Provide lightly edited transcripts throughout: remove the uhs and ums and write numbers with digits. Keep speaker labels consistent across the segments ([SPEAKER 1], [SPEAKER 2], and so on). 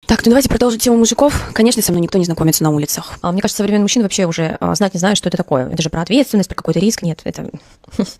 [SPEAKER 1] Так, ну давайте продолжим тему мужиков. Конечно, со мной никто не знакомится на улицах.
[SPEAKER 2] Мне кажется, современный мужчина вообще уже знать не знает, что это такое. Это же про ответственность, про какой-то риск. Нет, это...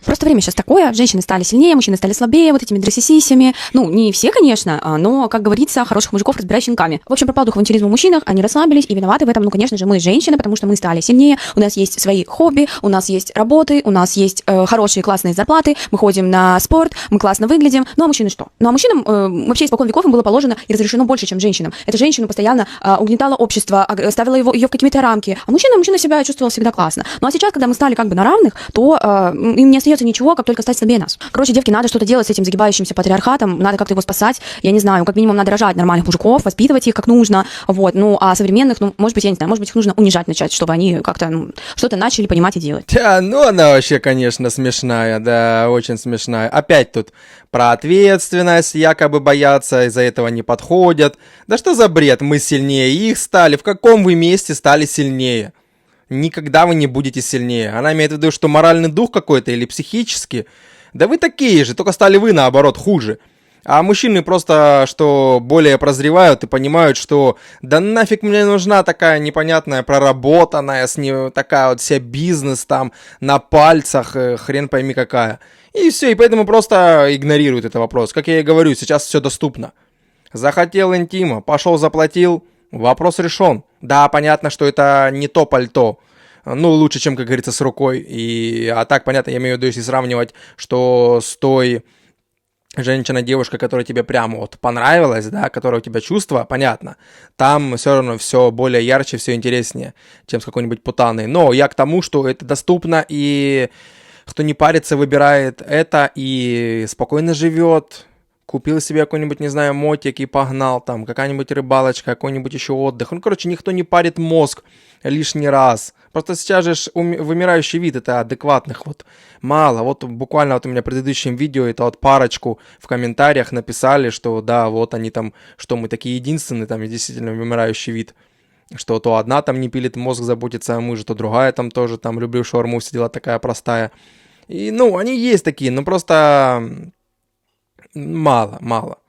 [SPEAKER 1] Просто время сейчас такое. Женщины стали сильнее, мужчины стали слабее, вот этими дресисисями. Ну, не все, конечно, но, как говорится, хороших мужиков разбирай щенками. В общем, пропал дух авантюризма в мужчинах, они расслабились, и виноваты в этом, ну, конечно же, мы, женщины, потому что мы стали сильнее, у нас есть свои хобби, у нас есть работы, у нас есть хорошие, классные зарплаты, мы ходим на спорт, мы классно выглядим. Ну, а мужчины что? Ну, а мужчинам вообще испокон веков им было положено и разрешено больше, чем женщинам. Это женщину постоянно угнетало общество, ставило ее в какие-то рамки. А мужчина себя чувствовал всегда классно. Ну а сейчас, когда мы стали как бы на равных, то им не остается ничего, как только стать слабее нас. Короче, девки, надо что-то делать с этим загибающимся патриархатом, надо как-то его спасать. Я не знаю, как минимум надо рожать нормальных мужиков, воспитывать их как нужно. Вот. Ну а современных, ну, может быть, я не знаю, может быть, их нужно унижать начать, чтобы они как-то что-то начали понимать и делать.
[SPEAKER 3] Да, ну она вообще, конечно, смешная, да, очень смешная. Опять тут про ответственность, якобы боятся, из-за этого не подходят. Да что за бред, мы сильнее их стали, в каком вы месте стали сильнее? Никогда вы не будете сильнее. Она имеет в виду, что моральный дух какой-то или психический. Да вы такие же, только стали вы, наоборот, хуже. А мужчины просто, что более прозревают и понимают, что да нафиг мне нужна такая непонятная, проработанная, с ней такая вот вся бизнес там на пальцах, хрен пойми какая. И все, и поэтому просто игнорируют этот вопрос. Как я и говорю, сейчас все доступно. Захотел интима, пошел заплатил, вопрос решен. Да, понятно, что это не то пальто. Ну, лучше, чем, как говорится, с рукой. А так, понятно, я имею в виду, если сравнивать, что с той женщина, девушка, которая тебе прямо вот понравилась, да, которая у тебя чувства, понятно, там все равно все более ярче, все интереснее, чем с какой-нибудь путаной. Но я к тому, что это доступно, и кто не парится, выбирает это и спокойно живет. Купил себе какой-нибудь, не знаю, мотик и погнал там, какая-нибудь рыбалочка, какой-нибудь еще отдых. Ну, короче, никто не парит мозг лишний раз. Просто сейчас же вымирающий вид, это адекватных вот мало. Вот буквально вот у меня в предыдущем видео это вот парочку в комментариях написали, что да, вот они там, что мы такие единственные, там действительно вымирающий вид. Что то одна там не пилит мозг, заботится о муже, то другая там тоже, там люблю шаурму, все дела такая простая. И, ну, они есть такие, но просто... Мало.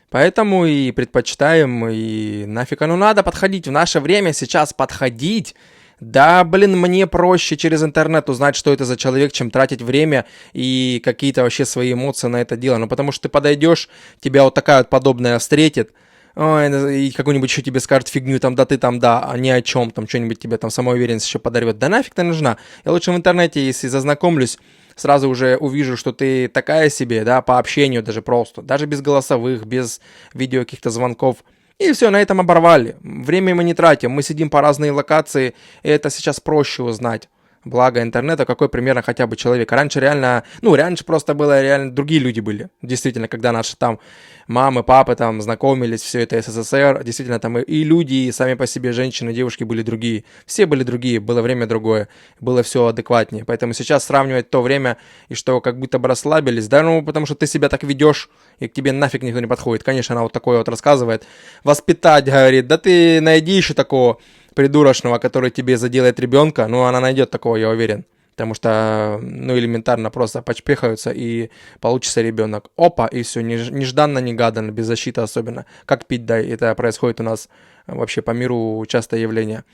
[SPEAKER 3] Поэтому и предпочитаем, и нафиг оно надо подходить. В наше время сейчас подходить. Да, блин, мне проще через интернет узнать, что это за человек, чем тратить время и какие-то вообще свои эмоции на это дело. Ну, потому что ты подойдешь, тебя вот такая вот подобная встретит, ой, и какой-нибудь еще тебе скажет фигню, там, да ты там, да, а ни о чем, там, что-нибудь тебе там самоуверенность еще подарит. Да нафиг ты нужна? Я лучше в интернете, если зазнакомлюсь, сразу уже увижу, что ты такая себе, да, по общению даже просто, даже без голосовых, без видео каких-то звонков. И все, на этом оборвали. Время мы не тратим, мы сидим по разные локации, и это сейчас проще узнать. Благо интернета, какой примерно хотя бы человек. Раньше реально, раньше просто было реально другие люди были. Действительно, когда наши там мамы, папы там знакомились, все это СССР, действительно там и люди, и сами по себе женщины, девушки были другие. Все были другие, было время другое, было все адекватнее. Поэтому сейчас сравнивать то время и что как будто бы расслабились, да, потому что ты себя так ведешь, и к тебе нафиг никто не подходит. Конечно, она вот такое вот рассказывает. Воспитать, говорит, да ты найди еще такого придурочного, который тебе заделает ребенка, она найдет такого, я уверен. Потому что, элементарно просто почпехаются, и получится ребенок. Опа, и все, нежданно-негаданно, без защиты особенно. Как пить дай, это происходит у нас вообще по миру частое явление.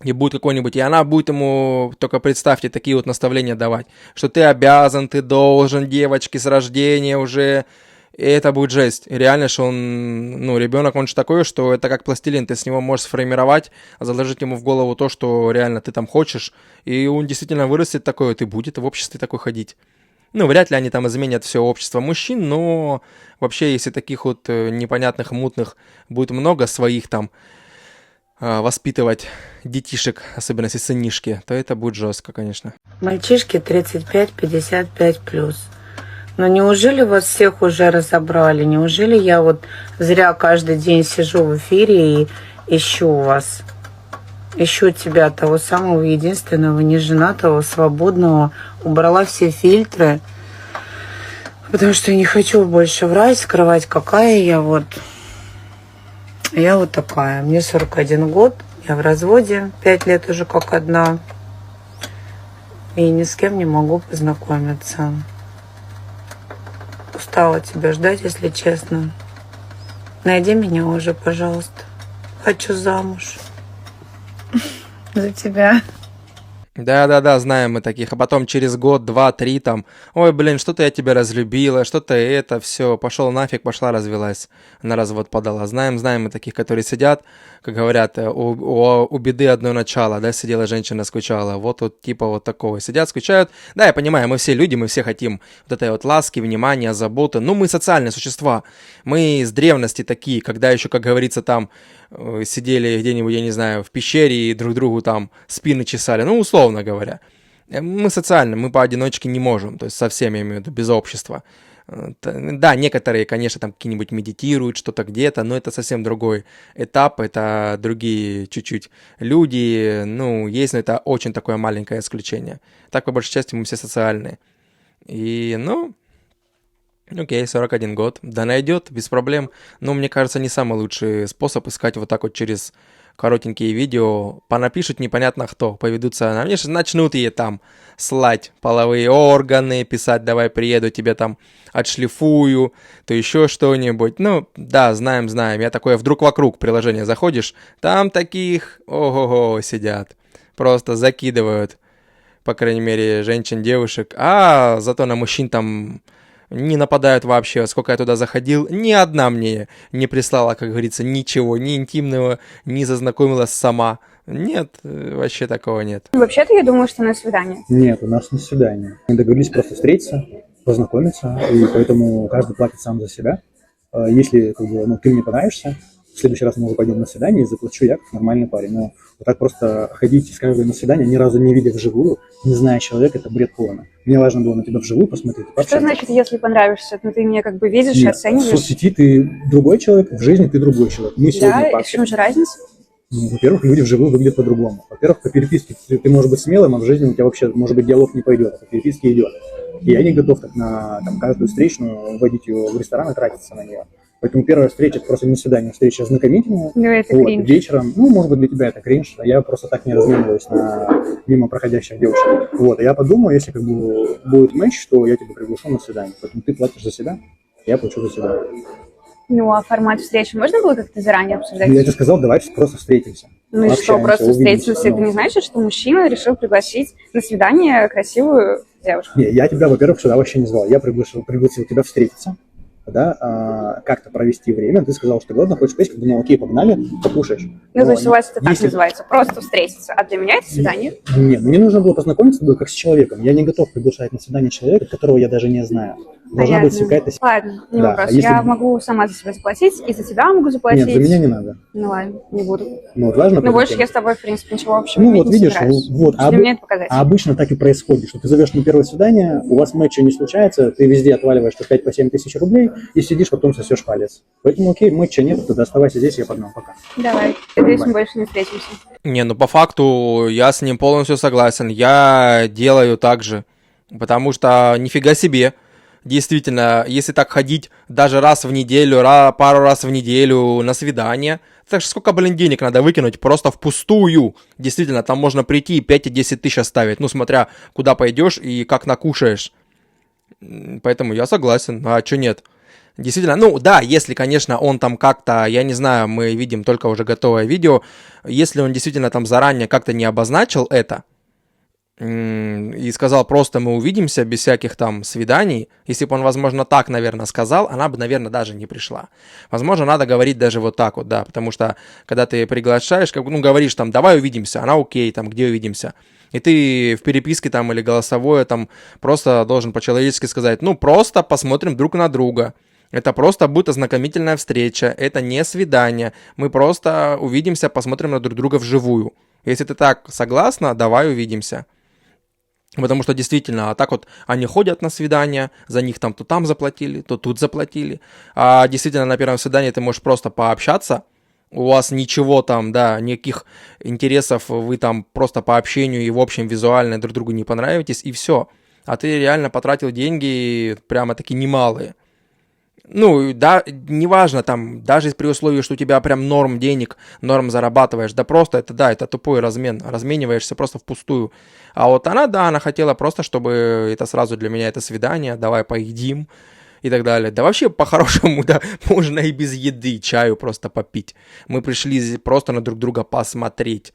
[SPEAKER 3] И будет какой-нибудь, и она будет ему, только представьте, такие вот наставления давать, что ты обязан, ты должен, девочки с рождения уже... И это будет жесть. И реально, что он, ребенок, он же такой, что это как пластилин, ты с него можешь сформировать, заложить ему в голову то, что реально ты там хочешь, и он действительно вырастет такой, и будет в обществе такой ходить. Вряд ли они там изменят все общество мужчин, но вообще, если таких вот непонятных, мутных будет много своих там, воспитывать детишек, особенно если сынишки, то это будет жестко, конечно.
[SPEAKER 4] Мальчишки 35-55+. Но неужели вас всех уже разобрали? Неужели я вот зря каждый день сижу в эфире и ищу вас? Ищу тебя, того самого единственного, неженатого, свободного. Убрала все фильтры, потому что я не хочу больше врать, скрывать, какая я вот. Я вот такая. Мне 41 год, я в разводе, 5 лет уже как одна. И ни с кем не могу познакомиться. Устала тебя ждать, если честно. Найди меня уже, пожалуйста. Хочу замуж. За тебя.
[SPEAKER 3] Да-да-да, знаем мы таких. А потом через год, два, три там, ой, блин, что-то я тебя разлюбила, что-то это, все, пошел нафиг, пошла, развелась, на развод подала. Знаем мы таких, которые сидят, как говорят, у беды одно начало, да, сидела женщина, скучала. Вот типа вот такого. Сидят, скучают. Да, я понимаю, мы все люди, мы все хотим вот этой вот ласки, внимания, заботы. Ну, мы социальные существа. Мы с древности такие, когда еще, как говорится, там сидели где-нибудь, я не знаю, в пещере и друг другу там спины чесали, ну, условно говоря. Мы социальны, мы поодиночке не можем, то есть совсем, я имею в виду, без общества. Да, некоторые, конечно, там какие-нибудь медитируют, что-то где-то, но это совсем другой этап, это другие чуть-чуть люди, ну, есть, но это очень такое маленькое исключение. Так, по большей части, мы все социальные. И, ну, окей, 41 год, да найдет, без проблем. Но мне кажется, не самый лучший способ искать вот так вот через коротенькие видео. Понапишут непонятно кто, поведутся, начнут ей там слать половые органы, писать, давай приеду, тебе там отшлифую, то еще что-нибудь. Ну, да, знаем. Я такое вдруг вокруг приложения заходишь, там таких, ого-го, сидят. Просто закидывают, по крайней мере, женщин, девушек. А зато на мужчин там не нападают вообще. Сколько я туда заходил, ни одна мне не прислала, как говорится, ничего, ни интимного, ни зазнакомилась сама. Нет, вообще такого нет.
[SPEAKER 5] Вообще-то я думаю, что на свидание.
[SPEAKER 6] Нет, у нас не свидание. Мы договорились просто встретиться, познакомиться, и поэтому каждый платит сам за себя. Если ты мне понравишься, в следующий раз мы уже пойдем на свидание и заплачу я как нормальный парень. Но вот так просто ходить с каждым на свидание, ни разу не видя вживую, не зная человека, это бред полный. Мне важно было на тебя вживую посмотреть.
[SPEAKER 5] Что значит, если понравишься? Ну, ты меня как бы видишь и
[SPEAKER 6] Нет,
[SPEAKER 5] оцениваешь.
[SPEAKER 6] в соцсети ты другой человек, в жизни ты другой человек. Мы сегодня
[SPEAKER 5] Да, и в чем же разница?
[SPEAKER 6] Ну, во-первых, люди вживую выглядят по-другому. Во-первых, по переписке ты можешь быть смелым, а в жизни у тебя вообще, может быть, диалог не пойдет, а по переписке идет. И я не готов так на каждую встречную вводить ее в ресторан и тратиться на нее. Поэтому первая встреча, это просто не свидание, встреча знакомительная.
[SPEAKER 5] Ну, это
[SPEAKER 6] вот,
[SPEAKER 5] кринж.
[SPEAKER 6] вечером, ну, может быть, для тебя это кринж, а я просто так не размениваюсь на мимо проходящих девушек. Вот, а я подумаю, если как бы будет матч, то я тебя приглашу на свидание. Поэтому ты платишь за себя, я плачу за себя.
[SPEAKER 5] Ну, а формат встречи можно было как-то заранее обсуждать?
[SPEAKER 6] Я тебе сказал, давай просто встретимся.
[SPEAKER 5] Ну и что, просто
[SPEAKER 6] увидимся,
[SPEAKER 5] встретимся? Это не значит, что мужчина решил пригласить на свидание красивую девушку?
[SPEAKER 6] Не, я тебя, во-первых, сюда вообще не звал. Я пригласил тебя встретиться, да, как-то провести время. Ты сказал, что голодно, хочешь поесть, думал, окей, погнали, покушаешь.
[SPEAKER 5] Ну, то есть у вас это так
[SPEAKER 6] если...
[SPEAKER 5] называется, просто встретиться. А для меня это свидание?
[SPEAKER 6] Нет, мне нужно было познакомиться с тобой как с человеком. Я не готов приглашать на свидание человека, которого я даже не знаю. Должна быть какая-то...
[SPEAKER 5] Ладно, не
[SPEAKER 6] да,
[SPEAKER 5] вопрос.
[SPEAKER 6] а если...
[SPEAKER 5] Я могу сама за себя заплатить, и за тебя могу заплатить.
[SPEAKER 6] Нет, за меня не надо.
[SPEAKER 5] Ну ладно, не буду.
[SPEAKER 6] Ну, вот важно...
[SPEAKER 5] Ну, больше я с тобой, в принципе, ничего общего
[SPEAKER 6] ну,
[SPEAKER 5] иметь
[SPEAKER 6] вот
[SPEAKER 5] не
[SPEAKER 6] видишь,
[SPEAKER 5] собираюсь.
[SPEAKER 6] вот,
[SPEAKER 5] Для меня это показатель.
[SPEAKER 6] А обычно так и происходит, что ты зовешь на первое свидание, у вас матча не случается, ты везде отваливаешь по 5-7 тысяч рублей и сидишь, потом сосешь палец. Поэтому окей, матча нет, тогда оставайся здесь, я погнал, пока.
[SPEAKER 5] Давай, надеюсь, мы больше не встретимся.
[SPEAKER 3] Не, ну по факту я с ним полностью согласен. Я делаю так же. Потому что нифига себе. Действительно, если так ходить даже раз в неделю, пару раз в неделю на свидание, так что сколько, денег надо выкинуть просто впустую. Действительно, там можно прийти и 5 и 10 тысяч оставить, ну, смотря куда пойдешь и как накушаешь. Поэтому я согласен, а чё нет? Действительно, ну да, если, конечно, он там как-то, я не знаю, мы видим только уже готовое видео, если он действительно там заранее как-то не обозначил это, и сказал просто мы увидимся без всяких там свиданий, если бы он, возможно, так, наверное, сказал, она бы, наверное, даже не пришла. Возможно, надо говорить даже вот так вот, да, потому что, когда ты приглашаешь, говоришь там, давай увидимся, она окей, там, где увидимся, и ты в переписке там или голосовое там просто должен по-человечески сказать, ну, просто посмотрим друг на друга. Это просто будет ознакомительная встреча, это не свидание, мы просто увидимся, посмотрим на друг друга вживую. Если ты так согласна, давай увидимся. Потому что действительно, а так вот они ходят на свидания, за них там то там заплатили, то тут заплатили. А действительно на первом свидании ты можешь просто пообщаться, у вас ничего там, да, никаких интересов, вы там просто по общению и в общем визуально друг другу не понравитесь, и все. А ты реально потратил деньги прямо-таки немалые. Ну, да, неважно, там, даже при условии, что у тебя прям норм денег, норм зарабатываешь, да просто это, да, это тупой размен, размениваешься просто впустую. А вот она, да, она хотела просто, чтобы это сразу для меня это свидание, давай поедим, и так далее. Да вообще, по-хорошему, да, можно и без еды чаю просто попить. Мы пришли просто на друг друга посмотреть.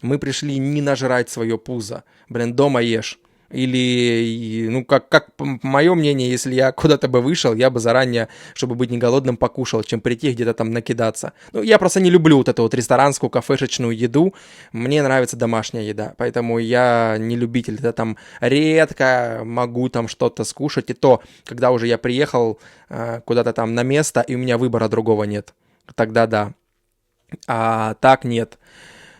[SPEAKER 3] Мы пришли не нажрать свое пузо. Блин, дома ешь. Или, ну, как мое мнение, если я куда-то бы вышел, я бы заранее, чтобы быть не голодным, покушал, чем прийти где-то там накидаться. Ну, я просто не люблю вот эту вот ресторанскую, кафешечную еду. Мне нравится домашняя еда, поэтому я не любитель. Это там редко могу там что-то скушать, и то, когда уже я приехал куда-то там на место, и у меня выбора другого нет. Тогда да. А так нет.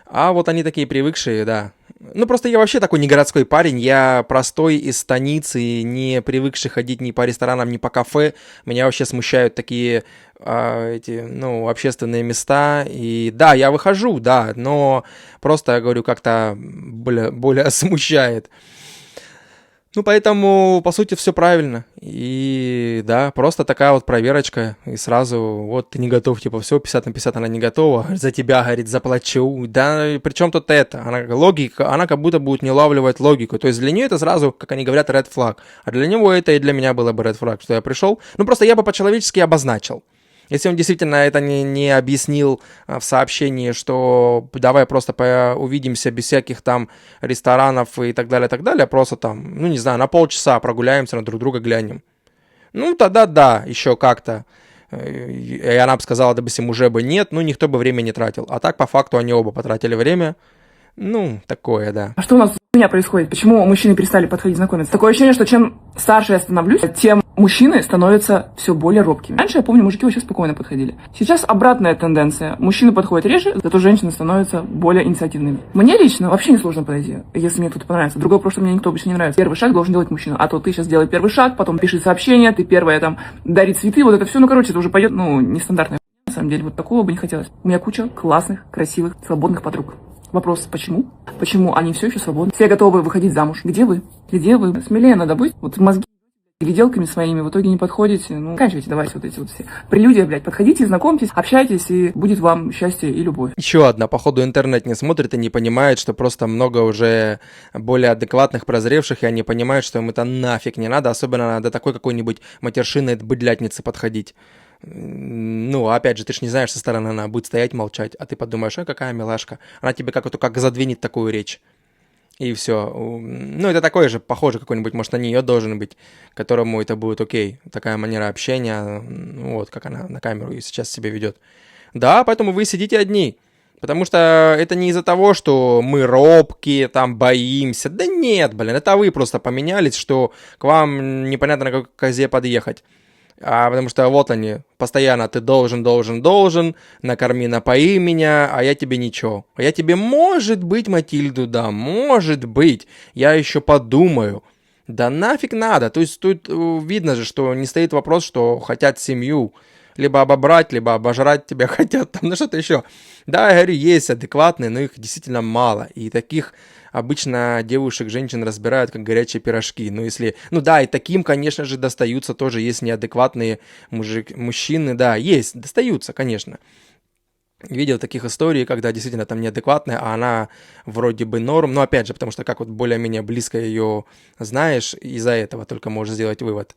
[SPEAKER 3] А вот они такие привыкшие, да. Ну, просто я вообще такой не городской парень, я простой из станицы, не привыкший ходить ни по ресторанам, ни по кафе. Меня вообще смущают такие общественные места. И да, я выхожу, да, но просто, я говорю, как-то более смущает. Ну, поэтому, по сути, все правильно. И да, просто такая вот проверочка. И сразу, вот, ты не готов, типа, все, 50 на 50 она не готова. За тебя, говорит, заплачу. Да, при чем тут это? Логика, она как будто будет не улавливать логику. То есть для нее это сразу, как они говорят, red flag. А для него это и для меня было бы red flag, что я пришел. Ну, просто я бы по-человечески обозначил. Если он действительно это не объяснил в сообщении, что давай просто увидимся без всяких там ресторанов и так далее, просто там, ну не знаю, на полчаса прогуляемся, на друг друга глянем. Ну тогда да, еще как-то. И она бы сказала, допустим, уже бы нет, ну никто бы время не тратил. А так по факту они оба потратили время. Ну, такое, да.
[SPEAKER 7] А что у нас у меня происходит? Почему мужчины перестали подходить знакомиться? Такое ощущение, что чем старше я становлюсь, тем мужчины становятся все более робкими. Раньше, я помню, мужики вообще спокойно подходили. Сейчас обратная тенденция. Мужчины подходят реже, зато женщины становятся более инициативными. Мне лично вообще не сложно подойти, если мне кто-то понравится. Другое просто мне никто обычно не нравится. Первый шаг должен делать мужчина. А то ты сейчас делай первый шаг, потом пиши сообщение, ты первая там дарит цветы, вот это все. Ну, короче, это уже пойдет, нестандартная. На самом деле, вот такого бы не хотелось. У меня куча классных, красивых, свободных подруг. Вопрос, почему? Почему они все еще свободны? Все готовы выходить замуж. Где вы? Где вы? Смелее надо быть. Вот мозги гляделками своими в итоге не подходите. Ну, заканчивайте, давайте вот эти вот все прелюдии, блядь. Подходите, знакомьтесь, общайтесь, и будет вам счастье и любовь.
[SPEAKER 3] Еще одна, походу, интернет не смотрит и не понимает, что просто много уже более адекватных, прозревших, и они понимают, что им это нафиг не надо, особенно до такой какой-нибудь матершинной быдлятницы подходить. Ну, опять же, ты ж не знаешь, со стороны она будет стоять, молчать, а ты подумаешь, какая милашка. Она тебе как задвинет такую речь. И все. Ну, это такой же, похоже, какой-нибудь, может, на нее должен быть, которому это будет окей. Такая манера общения, вот, как она на камеру и сейчас себя ведет. Да, поэтому вы сидите одни. Потому что это не из-за того, что мы робкие, там, боимся. Да нет, блин, это вы просто поменялись, что к вам непонятно на какой козе подъехать. Потому что вот они, постоянно ты должен, накорми, напои меня, а я тебе ничего. А я тебе, может быть, Матильду дам, может быть, я еще подумаю. Да нафиг надо, то есть тут видно же, что не стоит вопрос, что хотят семью. Либо обобрать, либо обожрать тебя хотят, там, что-то еще. Да, я говорю, есть адекватные, но их действительно мало. И таких обычно девушек, женщин разбирают, как горячие пирожки. Ну, если... Ну, да, и таким, конечно же, достаются тоже. Есть неадекватные мужчины, да, есть, достаются, конечно. Видел таких историй, когда действительно там неадекватная, а она вроде бы норм. Но, опять же, потому что как вот более-менее близко ее знаешь, из-за этого только можешь сделать вывод.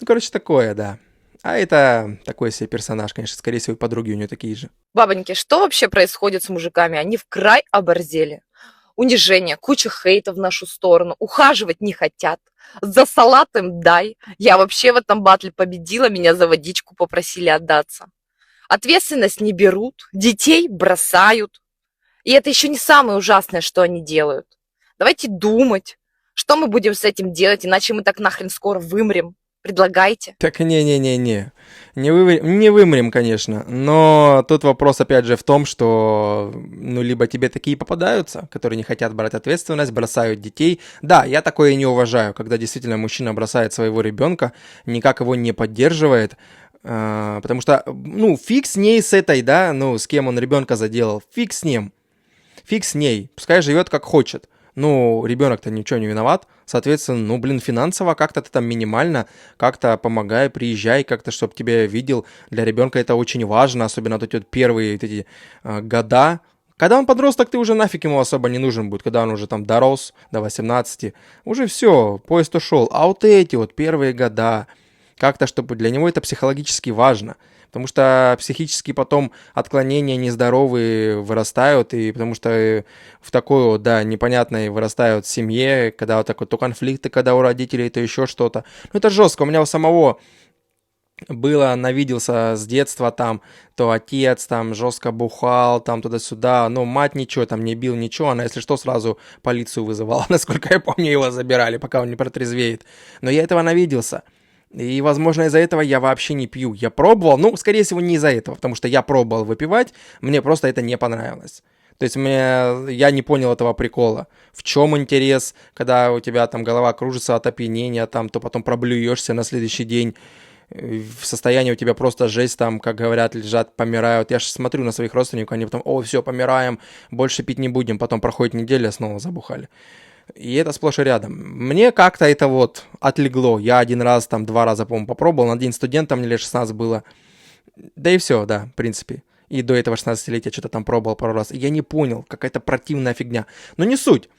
[SPEAKER 3] Ну, короче, такое, да. А это такой себе персонаж, конечно, скорее всего, и подруги у нее такие же.
[SPEAKER 8] Бабоньки, что вообще происходит с мужиками? Они в край оборзели. Унижение, куча хейта в нашу сторону, ухаживать не хотят. За салат им дай. Я вообще в этом батле победила, меня за водичку попросили отдаться. Ответственность не берут, детей бросают. И это еще не самое ужасное, что они делают. Давайте думать, что мы будем с этим делать, иначе мы так нахрен скоро вымрем. Предлагайте.
[SPEAKER 3] Так не вымрем, конечно, но тут вопрос опять же в том, что, ну, либо тебе такие попадаются, которые не хотят брать ответственность, бросают детей. Да, я такое не уважаю, когда действительно мужчина бросает своего ребенка, никак его не поддерживает, потому что, ну, фиг с ней с этой, да, ну, с кем он ребенка заделал, фиг с ним, фиг с ней, пускай живет как хочет. Ну, ребенок-то ничего не виноват, соответственно, ну, блин, финансово как-то ты там минимально, как-то помогай, приезжай, как-то, чтобы тебя видел. Для ребенка это очень важно, особенно вот эти вот первые вот эти года. Когда он подросток, ты уже нафиг ему особо не нужен будет, когда он уже там дорос до 18, уже все, поезд ушел. А вот эти вот первые года, как-то, чтобы для него это психологически важно. Потому что психически потом отклонения нездоровые вырастают, и потому что в такой вот, да, непонятной вырастают в семье, когда вот так вот то конфликты, когда у родителей, то еще что-то. Ну, это жестко. У меня у самого было, навиделся с детства там, то отец там жестко бухал, там туда-сюда, но мать ничего там не бил, ничего, она, если что, сразу полицию вызывала, насколько я помню, его забирали, пока он не протрезвеет. Но я этого навиделся. И, возможно, из-за этого я вообще не пью. Я пробовал, ну, скорее всего, не из-за этого, потому что я пробовал выпивать, мне просто это не понравилось. То есть я не понял этого прикола. В чем интерес, когда у тебя там голова кружится от опьянения, там, то потом проблюешься на следующий день, в состоянии у тебя просто жесть, там, как говорят, лежат, помирают. Я же смотрю на своих родственников, они потом, все, помираем, больше пить не будем, потом проходит неделя, снова забухали. И это сплошь и рядом. Мне как-то это вот отлегло. Я один раз, там, 2 раза, по-моему, попробовал. На день студента мне лет 16 было. Да и все, да, в принципе. И до этого 16-летия что-то там пробовал пару раз. И я не понял, какая-то противная фигня. Но не суть.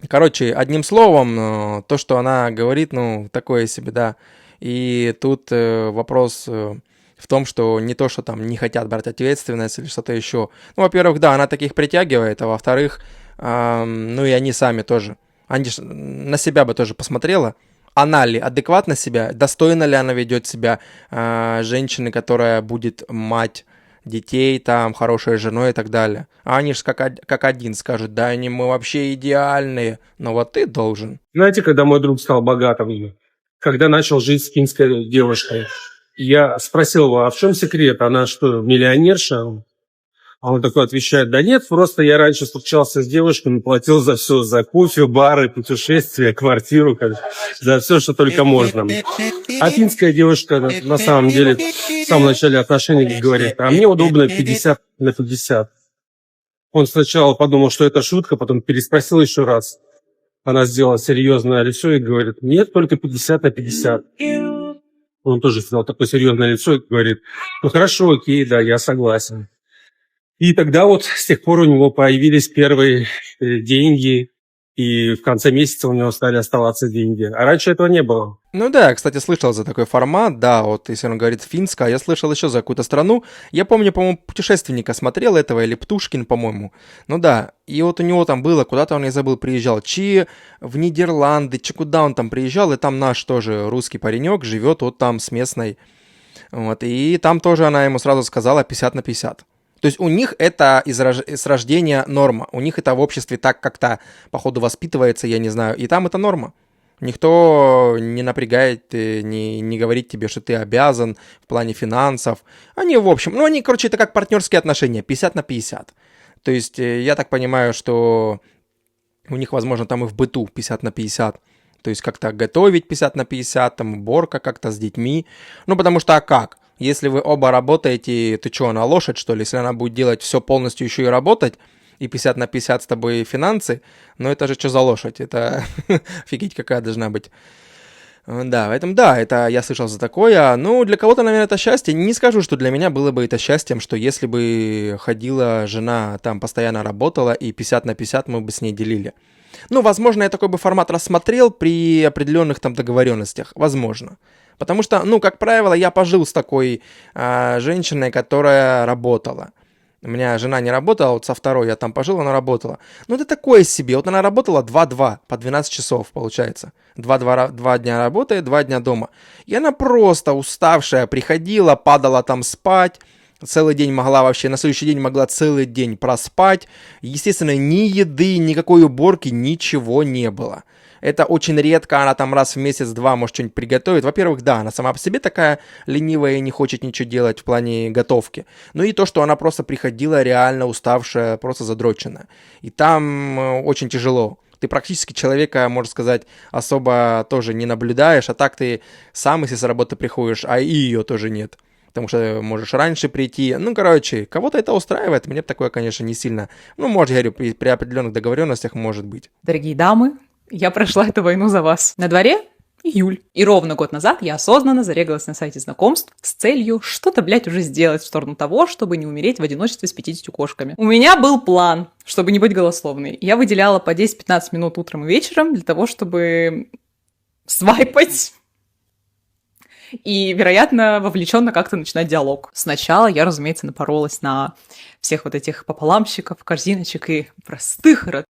[SPEAKER 3] Короче, одним словом, то, что она говорит, ну, такое себе, да. И тут вопрос в том, что не то, что там не хотят брать ответственность или что-то еще. Ну, во-первых, да, она таких притягивает, а во-вторых, ну и они сами тоже. Они на себя бы тоже посмотрела. Она ли адекватно себя, достойно ли она ведет себя женщины, которая будет мать детей, там, хорошей женой и так далее. А они же как один скажут, да, мы вообще идеальные, но вот ты должен.
[SPEAKER 9] Знаете, когда мой друг стал богатым, когда начал жить с финской девушкой, я спросил его, а в чем секрет? Она что, миллионерша? А он такой отвечает, да нет, просто я раньше встречался с девушками, платил за все, за кофе, бары, путешествия, квартиру, за все, что только можно. А финская девушка на самом деле в самом начале отношений говорит, а мне удобно 50/50. Он сначала подумал, что это шутка, потом переспросил еще раз. Она сделала серьезное лицо и говорит, нет, только 50/50. Он тоже сделал такое серьезное лицо и говорит, ну хорошо, окей, да, я согласен. И тогда вот с тех пор у него появились первые деньги, и в конце месяца у него стали оставаться деньги. А раньше этого не было.
[SPEAKER 3] Ну да, я, кстати, слышал за такой формат, да, вот если он говорит финская, я слышал еще за какую-то страну. Я помню, по-моему, «Путешественника» смотрел этого, или «Птушкин», по-моему. Ну да, и вот у него там было, куда-то он, я забыл, приезжал, чи в Нидерланды, чи куда он там приезжал, и там наш тоже русский паренек живет вот там с местной. Вот, и там тоже она ему сразу сказала 50/50. То есть у них это с рождения норма. У них это в обществе так как-то, походу, воспитывается, я не знаю. И там это норма. Никто не напрягает, не говорит тебе, что ты обязан в плане финансов. Они, в общем, ну, они, короче, это как партнерские отношения, 50/50. То есть я так понимаю, что у них, возможно, там и в быту 50/50. То есть как-то готовить 50/50, там уборка как-то с детьми. Ну, потому что, а как? Если вы оба работаете, ты что, она лошадь, что ли? Если она будет делать все полностью еще и работать, и 50/50 с тобой финансы, ну это же что за лошадь? Это офигеть какая должна быть. Да, поэтому да, это я слышал за такое. Ну, для кого-то, наверное, это счастье. Не скажу, что для меня было бы это счастьем, что если бы ходила жена, там постоянно работала, и 50/50 мы бы с ней делили. Ну, возможно, я такой бы формат рассмотрел при определенных там договоренностях. Возможно. Потому что, ну, как правило, я пожил с такой женщиной, которая работала. У меня жена не работала, вот со второй я там пожил, она работала. Ну, это такое себе. Вот она работала 2-2, по 12 часов, получается. 2 дня работает, 2 дня дома. И она просто уставшая приходила, падала там спать. Целый день могла вообще, на следующий день могла целый день проспать. Естественно, ни еды, никакой уборки, ничего не было. Это очень редко, она там раз в месяц-два может что-нибудь приготовить. Во-первых, да, она сама по себе такая ленивая и не хочет ничего делать в плане готовки. Ну и то, что она просто приходила реально уставшая, просто задроченная. И там очень тяжело. Ты практически человека, можно сказать, особо тоже не наблюдаешь, а так ты сам, если с работы приходишь, а и ее тоже нет. Потому что можешь раньше прийти. Ну, короче, кого-то это устраивает. Мне такое, конечно, не сильно. Ну, может, я говорю, при определенных договоренностях может быть.
[SPEAKER 10] Дорогие дамы, я прошла эту войну за вас. На дворе июль. И ровно год назад я осознанно зарегалась на сайте знакомств с целью что-то, блядь, уже сделать в сторону того, чтобы не умереть в одиночестве с 50 кошками. У меня был план, чтобы не быть голословной. Я выделяла по 10-15 минут утром и вечером для того, чтобы свайпать и, вероятно, вовлеченно как-то начинать диалог. Сначала я, разумеется, напоролась на всех вот этих пополамщиков, корзиночек и простых родных.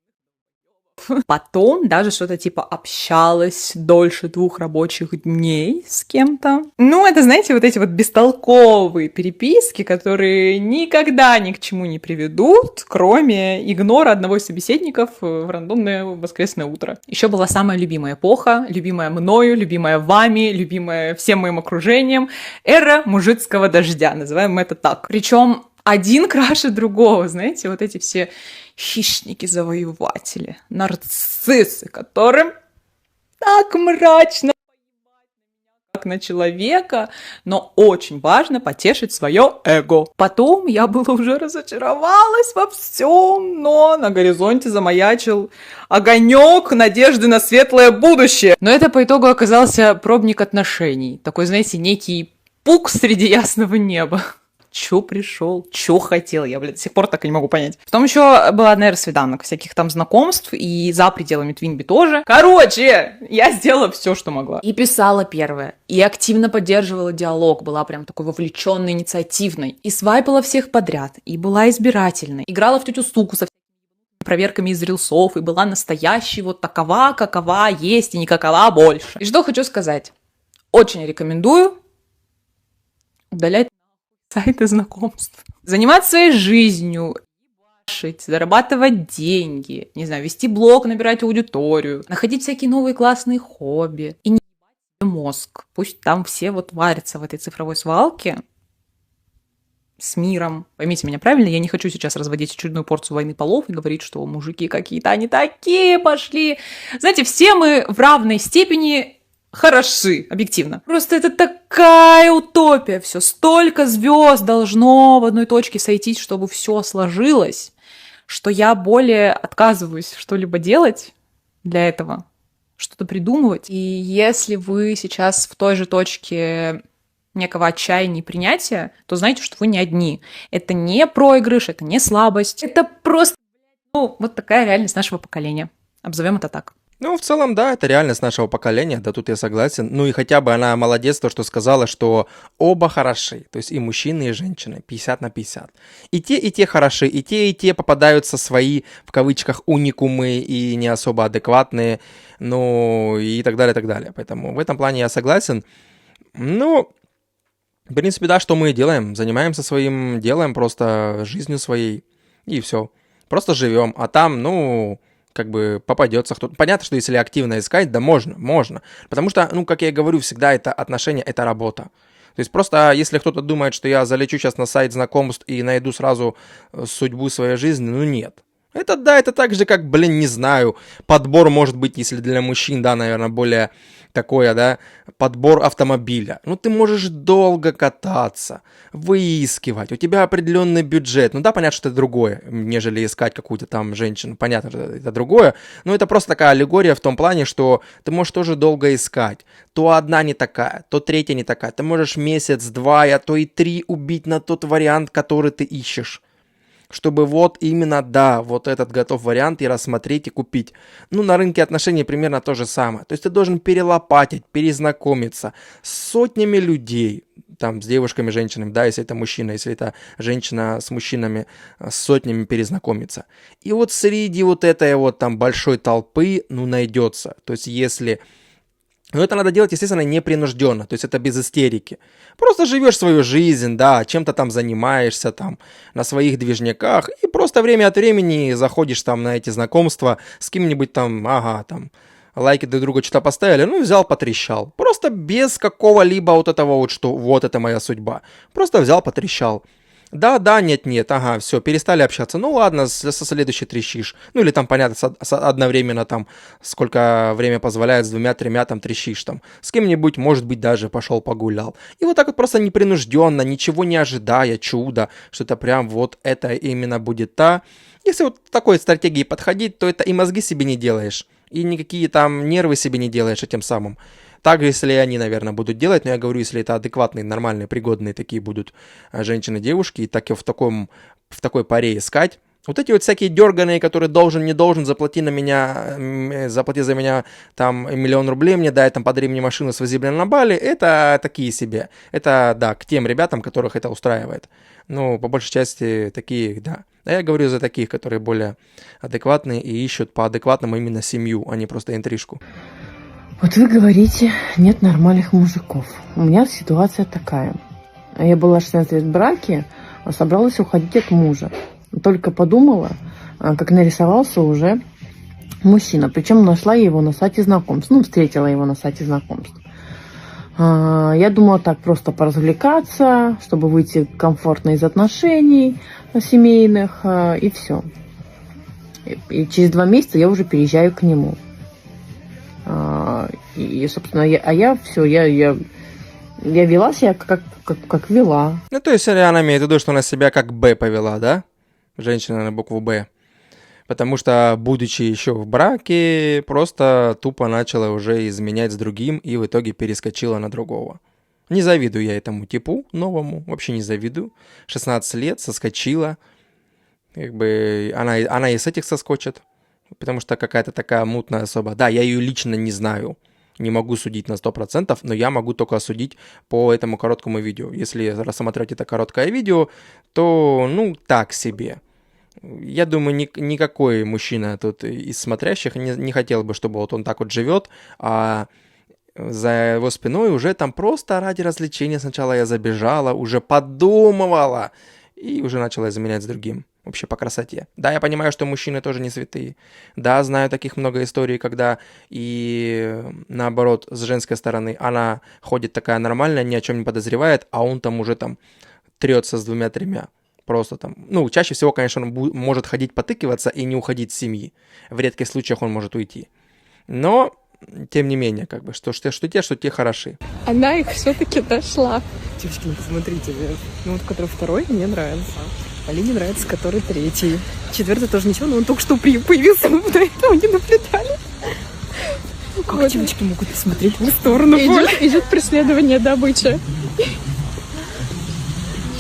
[SPEAKER 10] Потом даже что-то типа общалась дольше 2 рабочих дней с кем-то. Ну, это, знаете, вот эти вот бестолковые переписки, которые никогда ни к чему не приведут, кроме игнора одного из собеседников в рандомное воскресное утро. Еще была самая любимая эпоха, любимая мною, любимая вами, любимая всем моим окружением, эра мужицкого дождя, называем это так. Причем один краше другого, знаете, вот эти все хищники-завоеватели, нарциссы, которым так мрачно как на человека, но очень важно потешить свое эго. Потом я была уже разочаровалась во всем, но на горизонте замаячил огонек надежды на светлое будущее. Но это по итогу оказался пробник отношений, такой, знаете, некий пук среди ясного неба. Чё пришел, чё хотел, я, блядь, до сих пор так и не могу понять. Потом еще была одна свиданок, всяких там знакомств, и за пределами Твинби тоже. Короче, я сделала все, что могла. И писала первое, и активно поддерживала диалог, была прям такой вовлеченной, инициативной. И свайпала всех подряд, и была избирательной. Играла в тетю Суку со всеми проверками из рилсов, и была настоящей вот такова, какова есть, и никакова больше. И что хочу сказать. Очень рекомендую удалять сайты знакомств. Заниматься своей жизнью, зарабатывать деньги, не знаю, вести блог, набирать аудиторию, находить всякие новые классные хобби. И не ебать себе мозг. Пусть там все вот варятся в этой цифровой свалке с миром. Поймите меня правильно, я не хочу сейчас разводить очередную порцию войны полов и говорить, что мужики какие-то, они такие пошли. Знаете, все мы в равной степени хороши, объективно. Просто это такая утопия, все. Столько звезд должно в одной точке сойтись, чтобы все сложилось, что я более отказываюсь что-либо делать для этого, что-то придумывать. И если вы сейчас в той же точке некого отчаяния и принятия, то знайте, что вы не одни. Это не проигрыш, это не слабость. Это просто, вот такая реальность нашего поколения. Обзовем это так.
[SPEAKER 3] Ну, в целом, да, это реальность нашего поколения, да, тут я согласен. Ну и хотя бы она молодец, то, что сказала, что оба хороши, то есть и мужчины, и женщины, 50/50. И те хороши, и те попадаются свои, в кавычках, уникумы и не особо адекватные, ну и так далее, так далее. Поэтому в этом плане я согласен. Ну, в принципе, да, что мы и делаем, занимаемся своим делом, просто жизнью своей, и все. Просто живем, а там, как бы попадется кто-то. Понятно, что если активно искать, да можно. Потому что, как я и говорю, всегда это отношения, это работа. То есть просто, если кто-то думает, что я залечу сейчас на сайт знакомств и найду сразу судьбу своей жизни, нет. Это так же, как, не знаю, подбор может быть, если для мужчин, да, наверное, более такое, да, подбор автомобиля. Ты можешь долго кататься, выискивать, у тебя определенный бюджет. Да, понятно, что это другое, нежели искать какую-то там женщину, понятно, что это другое, но это просто такая аллегория в том плане, что ты можешь тоже долго искать. То одна не такая, то третья не такая. Ты можешь месяц, 2, а то и 3 убить на тот вариант, который ты ищешь. Чтобы вот именно, да, вот этот готов вариант и рассмотреть и купить. На рынке отношений примерно то же самое. То есть ты должен перелопатить, перезнакомиться с сотнями людей, там, с девушками, женщинами, да, если это мужчина, если это женщина с мужчинами, с сотнями перезнакомиться. И вот среди вот этой вот там большой толпы, найдется. То есть если... Но это надо делать, естественно, непринужденно, то есть это без истерики. Просто живешь свою жизнь, да, чем-то там занимаешься, там, на своих движняках, и просто время от времени заходишь там на эти знакомства с кем-нибудь там, лайки друг друга что-то поставили, взял, потрещал. Просто без какого-либо вот этого вот, что вот это моя судьба. Просто взял, потрещал. Да, нет, все, перестали общаться. Ладно, со следующей трещишь. Или там, понятно, одновременно там, сколько время позволяет, с 2-3 там трещишь там. С кем-нибудь, может быть, даже пошел погулял. И вот так вот просто непринужденно, ничего не ожидая, чуда, что это прям вот это именно будет та. Если вот такой стратегии подходить, то это и мозги себе не делаешь, и никакие там нервы себе не делаешь этим самым. Также, если они, наверное, будут делать, но я говорю, если это адекватные, нормальные, пригодные такие будут женщины, девушки, и так и в такой паре искать, Вот эти вот всякие дерганые, которые должен, не должен, заплати за меня там 1 000 000 рублей мне, дай там подари мне машину, свози, блин, на Бали, это такие себе. Это, да, к тем ребятам, которых это устраивает. Ну, по большей части, такие, да. А я говорю за таких, которые более адекватные и ищут по адекватному именно семью, а не просто интрижку.
[SPEAKER 11] Вот вы говорите, нет нормальных мужиков. У меня ситуация такая. Я была 16 лет в браке, а собралась уходить от мужа. Только подумала, как нарисовался уже мужчина. Причем нашла его на сайте знакомств. Ну, встретила его на сайте знакомств. Я думала так, просто поразвлекаться, чтобы выйти комфортно из отношений семейных, и все. И через 2 месяца я уже переезжаю к нему. И собственно, я вела себя как вела.
[SPEAKER 3] Ну, то есть она имеет в виду, что она себя как Б повела, да? Женщина на букву Б. Потому что, будучи еще в браке, просто тупо начала уже изменять с другим и в итоге перескочила на другого. Не завидую я этому типу новому, вообще не завидую. 16 лет, соскочила. Как бы она и с этих соскочит, потому что какая-то такая мутная особа. Да, я ее лично не знаю, не могу судить на 100%, но я могу только судить по этому короткому видео. Если рассмотреть это короткое видео, то, ну, так себе. Я думаю, никакой мужчина тут из смотрящих не хотел бы, чтобы вот он так вот живет, а за его спиной уже там просто ради развлечения сначала я забежала, уже подумывала и уже начала изменять с другим. Вообще по красоте. Да, я понимаю, что мужчины тоже не святые. Да, знаю таких много историй, когда и наоборот, с женской стороны она ходит такая нормальная, ни о чем не подозревает, а он там уже там трется с 2-3. Просто там, ну, чаще всего, конечно, он может ходить потыкиваться и не уходить с семьи. В редких случаях он может уйти. Но, тем не менее, как бы, что те хороши.
[SPEAKER 12] Она их все-таки нашла.
[SPEAKER 13] Девочки, ну посмотрите, ну вот который 2 мне нравится. Алине нравится, который 3. 4 тоже ничего, но он только что появился, мы до этого не наблюдали. Как вот. Девочки могут посмотреть в сторону.
[SPEAKER 12] Идет преследование добычи.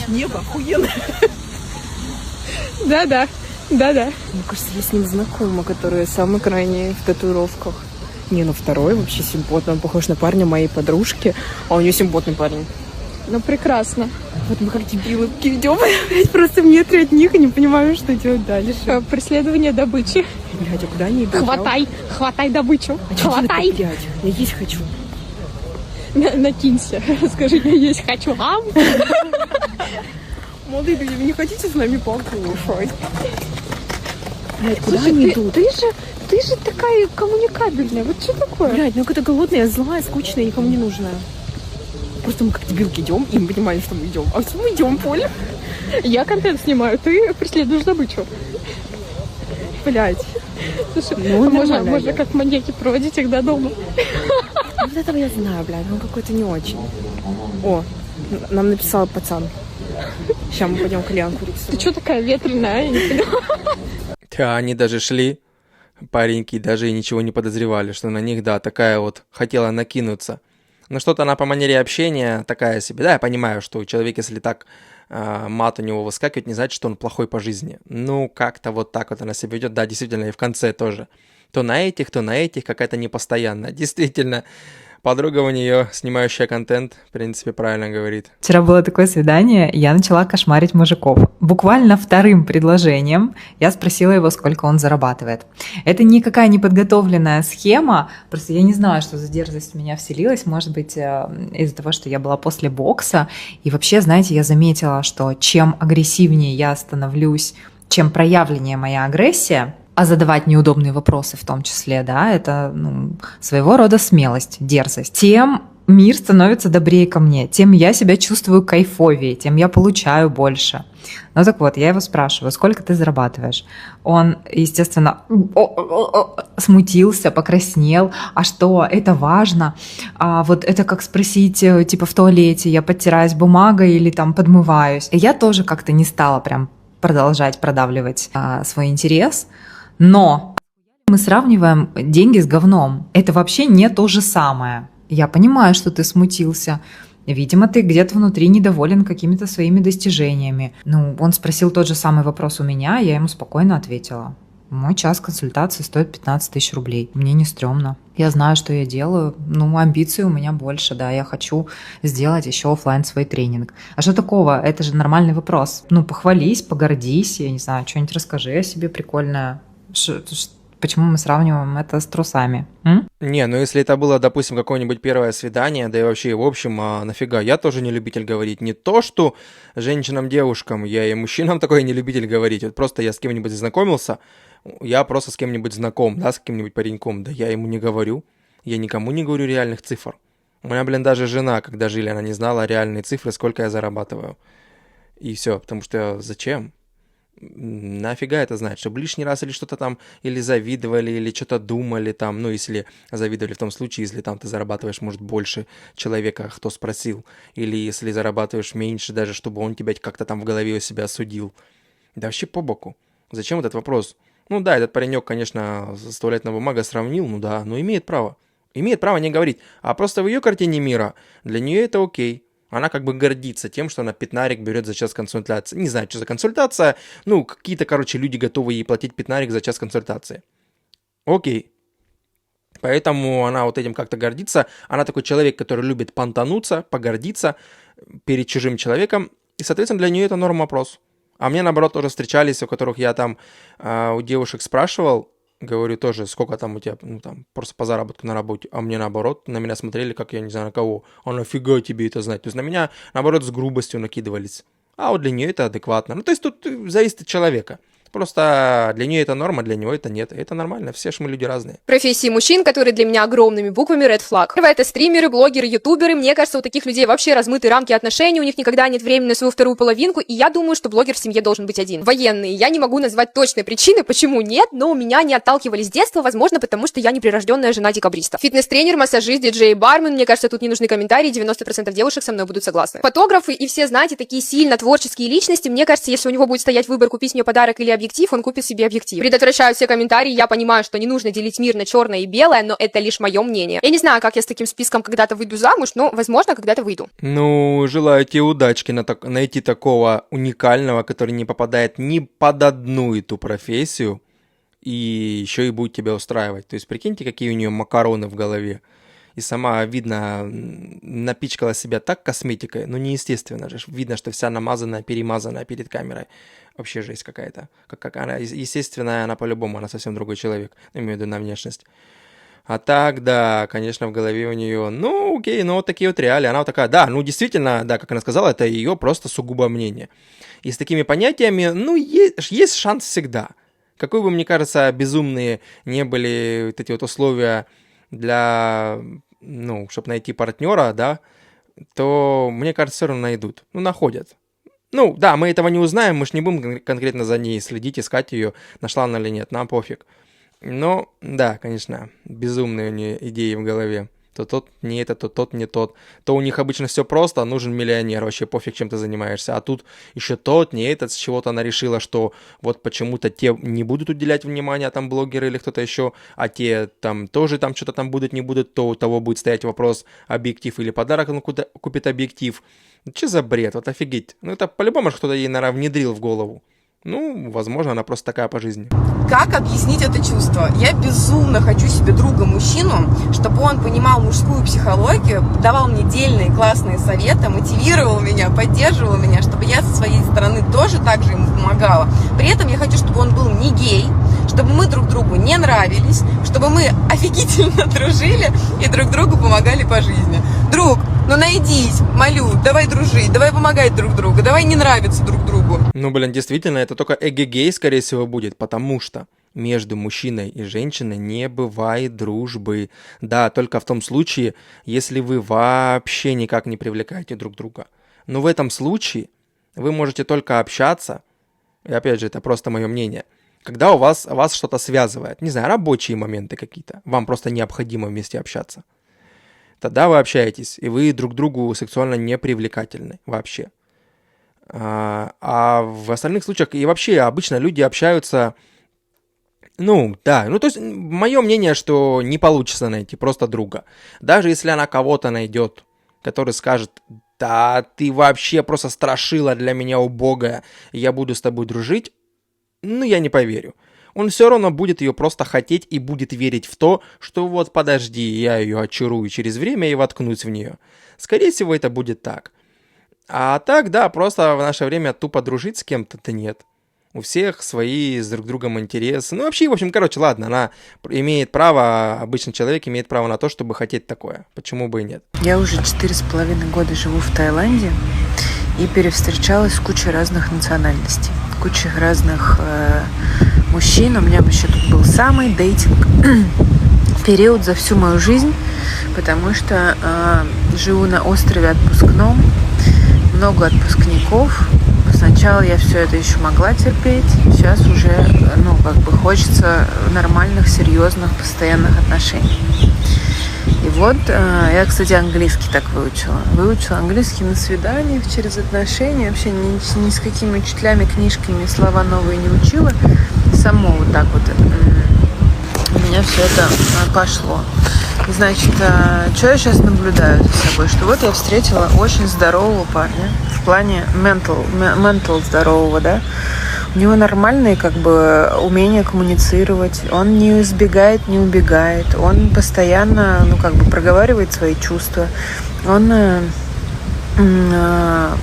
[SPEAKER 13] Небо охуенно.
[SPEAKER 12] Да.
[SPEAKER 13] Мне кажется, я с ним знакома, который самый крайний в татуировках. Не, ну 2 вообще симпотный, он похож на парня моей подружки, а у нее симпотный парень.
[SPEAKER 12] Ну, прекрасно.
[SPEAKER 13] Вот мы как дебилы идем, просто в метре от них и не понимаю, что делать дальше.
[SPEAKER 12] Преследование добычи.
[SPEAKER 13] Блядь, а куда они идут?
[SPEAKER 12] Хватай добычу. Хватай.
[SPEAKER 13] Блядь, я есть хочу.
[SPEAKER 12] Накинься. Скажи, я есть хочу.
[SPEAKER 13] Молодые люди, вы не хотите с нами покушать? Блядь, куда
[SPEAKER 12] Слушай,
[SPEAKER 13] они идут?
[SPEAKER 12] Ты же такая коммуникабельная. Вот что такое?
[SPEAKER 13] Блядь, ну какая-то голодная, злая, скучная, никому не нужная. Просто мы как дебилки идем и не понимаем, что мы идем. А все мы идем, Поль.
[SPEAKER 12] Я контент снимаю, ты преследуешь добычу.
[SPEAKER 13] Блядь.
[SPEAKER 12] Слушай,
[SPEAKER 13] ну,
[SPEAKER 12] можно как маньяки проводить их до дома.
[SPEAKER 13] Вот этого я знаю, блядь, он какой-то не очень. О, нам написал пацан. Сейчас мы пойдем кальян курить.
[SPEAKER 12] Ты что такая ветреная? Я не поняла.
[SPEAKER 3] Да, они даже шли, пареньки, даже и ничего не подозревали, что на них, да, такая вот хотела накинуться. Но что-то она по манере общения такая себе. Да, я понимаю, что человек, если так мат у него выскакивает, не значит, что он плохой по жизни. Ну, как-то вот так вот она себя ведет. Да, действительно, и в конце тоже. То на этих, какая-то непостоянная. Действительно, подруга у нее, снимающая контент, в принципе, правильно говорит.
[SPEAKER 10] Вчера было такое свидание, я начала кошмарить мужиков. Буквально 2 предложением я спросила его, сколько он зарабатывает. Это никакая неподготовленная схема, просто я не знаю, что за дерзость в меня вселилась, может быть, из-за того, что я была после бокса. И вообще, знаете, я заметила, что чем агрессивнее я становлюсь, чем проявленнее моя агрессия, а задавать неудобные вопросы в том числе, да, это своего рода смелость, дерзость, тем мир становится добрее ко мне, тем я себя чувствую кайфовее, тем я получаю больше. Ну так вот, я его спрашиваю, сколько ты зарабатываешь? Он, естественно, смутился, покраснел. А что, это важно? А вот это как спросить, типа в туалете, я подтираюсь бумагой или там подмываюсь? И я тоже как-то не стала прям продолжать продавливать свой интерес. Но мы сравниваем деньги с говном. Это вообще не то же самое. Я понимаю, что ты смутился,
[SPEAKER 14] Видимо, ты где-то внутри недоволен какими-то своими достижениями. Ну, он спросил тот же самый вопрос у меня, я ему спокойно ответила. Мой час консультации стоит 15 тысяч рублей. Мне не стрёмно. Я знаю, что я делаю. Ну, амбиций у меня больше, да. Я хочу сделать еще оффлайн свой тренинг. А что такого? Это же нормальный вопрос. Ну, похвались, погордись, я не знаю, что-нибудь расскажи о себе прикольное. Почему мы сравниваем это с трусами?
[SPEAKER 3] Не, ну если это было, допустим, какое-нибудь первое свидание, да и вообще, в общем, нафига, я тоже не любитель говорить. Не то, что женщинам, девушкам, я и мужчинам такой не любитель говорить. Вот просто я с кем-нибудь знакомился, я просто с кем-нибудь знаком, да, с каким-нибудь пареньком, да я ему не говорю. Я никому не говорю реальных цифр. У меня, даже жена, когда жили, она не знала реальные цифры, сколько я зарабатываю. И все, потому что зачем? Нафига это знать, чтобы лишний раз или что-то там, или завидовали, или что-то думали там, ну, если завидовали в том случае, если там ты зарабатываешь, может, больше человека, кто спросил, или если зарабатываешь меньше, даже чтобы он тебя как-то там в голове у себя осудил. Да вообще по боку. Зачем этот вопрос? Ну да, этот паренек, конечно, с туалетной бумагой сравнил, ну да, но имеет право. Имеет право не говорить, а просто в ее картине мира для нее это окей. Она как бы гордится тем, что она пятнарик берет за час консультации. Не знаю, что за консультация. Ну, какие-то, люди готовы ей платить пятнарик за час консультации. Окей. Поэтому она вот этим как-то гордится. Она такой человек, который любит понтануться, погордиться перед чужим человеком. И, соответственно, для нее это норм-вопрос. А мне, наоборот, тоже встречались, у которых я там у девушек спрашивал, говорю тоже, сколько там у тебя, ну там, просто по заработку на работе, а мне наоборот, на меня смотрели, как я не знаю на кого, а нафига тебе это знать, то есть на меня, наоборот, с грубостью накидывались, а вот для нее это адекватно, ну то есть тут зависит от человека. Просто для нее это норма, для него это нет. Это нормально, все ж мы люди разные.
[SPEAKER 15] Профессии мужчин, которые для меня огромными буквами red flag. Первое — это стримеры, блогеры, ютуберы. Мне кажется, у таких людей вообще размыты рамки отношений, у них никогда нет времени на свою вторую половинку, и я думаю, что блогер в семье должен быть один. Военные. Я не могу назвать точной причины, почему нет, но у меня не отталкивали с детства, возможно, потому что я неприрожденная жена декабриста. Фитнес-тренер, массажист, диджей, бармен. Мне кажется, тут не нужны комментарии, 90% девушек со мной будут согласны. Фотографы и все, знаете, такие сильно творческие личности. Мне кажется, если у него будет стоять выбор купить мне подарок или объектив, он купит себе объектив. Предотвращаю все комментарии, я понимаю, что не нужно делить мир на черное и белое, но это лишь мое мнение. Я не знаю, как я с таким списком когда-то выйду замуж, но, возможно, когда-то выйду.
[SPEAKER 3] Ну, желаю тебе удачки найти такого уникального, который не попадает ни под одну эту профессию, и еще и будет тебя устраивать. То есть, прикиньте, какие у нее макароны в голове. И сама, видно, напичкала себя так косметикой, но неестественно же. Видно, что вся намазанная, перемазанная перед камерой. Вообще жесть какая-то. Как она, естественная, она по-любому, она совсем другой человек. Имею в виду на внешность. А так, да, конечно, в голове у нее, ну, окей, ну, вот такие вот реалии. Она вот такая, да, ну, действительно, да, как она сказала, это ее просто сугубо мнение. И с такими понятиями, ну, есть шанс всегда. Какой бы, мне кажется, безумные не были вот эти вот условия для, ну, чтобы найти партнера, да, то, мне кажется, все равно найдут. Ну, находят. Ну, да, мы этого не узнаем, мы ж не будем конкретно за ней следить, искать ее, нашла она или нет, нам пофиг. Но, да, конечно, безумные у нее идеи в голове. То тот не это, то тот не тот. То у них обычно все просто, нужен миллионер, вообще пофиг, чем ты занимаешься. А тут еще тот, не этот, с чего-то она решила, что вот почему-то те не будут уделять внимания, там, блогеры или кто-то еще, а те там тоже там что-то там будут, не будут, то у того будет стоять вопрос, объектив или подарок, он купит объектив. Че за бред, вот офигеть. Ну это по-любому кто-то ей, наверное, внедрил в голову. Ну, возможно, она просто такая по жизни.
[SPEAKER 16] Как объяснить это чувство? Я безумно хочу себе друга-мужчину, чтобы он понимал мужскую психологию, давал мне дельные классные советы, мотивировал меня, поддерживал меня, чтобы я со своей стороны тоже так же ему помогала. При этом я хочу, чтобы он был не гей, чтобы мы друг другу не нравились, чтобы мы офигительно дружили и друг другу помогали по жизни. Друг, ну найдись, молю, давай дружить, давай помогать друг другу, давай не нравиться друг другу.
[SPEAKER 3] Ну, блин, действительно, это только эгегей, скорее всего, будет, потому что между мужчиной и женщиной не бывает дружбы. Да, только в том случае, если вы вообще никак не привлекаете друг друга. Но в этом случае вы можете только общаться, и опять же, это просто мое мнение, когда вас что-то связывает, не знаю, рабочие моменты какие-то, вам просто необходимо вместе общаться. Тогда вы общаетесь, и вы друг другу сексуально не привлекательны вообще. А в остальных случаях, и вообще обычно люди общаются, ну да, ну то есть мое мнение, что не получится найти просто друга. Даже если она кого-то найдет, который скажет: да ты вообще просто страшила для меня убогая, я буду с тобой дружить, ну я не поверю. Он все равно будет ее просто хотеть и будет верить в то, что вот подожди, я ее очарую через время и воткнусь в нее. Скорее всего, это будет так. А так, да, просто в наше время тупо дружить с кем-то нет. У всех свои с друг другом интересы. Ну, вообще, в общем, короче, ладно, она имеет право, обычный человек имеет право на то, чтобы хотеть такое. Почему бы и нет?
[SPEAKER 17] Я уже 4,5 года живу в Таиланде и перевстречалась с кучей разных национальностей, кучей разных мужчин. У меня вообще тут был самый дейтинг период за всю мою жизнь, потому что живу на острове отпускном, много отпускников. Сначала я все это еще могла терпеть, сейчас уже, хочется нормальных, серьезных, постоянных отношений. И вот я, кстати, английский так выучила. Выучила английский на свиданиях, через отношения, вообще ни с какими учителями, книжками слова новые не учила. Само вот так вот у меня все это пошло. Значит, что я сейчас наблюдаю за собой? Что вот я встретила очень здорового парня, в плане mental здорового, да? У него нормальные умения коммуницировать, он не избегает, не убегает, он постоянно, проговаривает свои чувства, он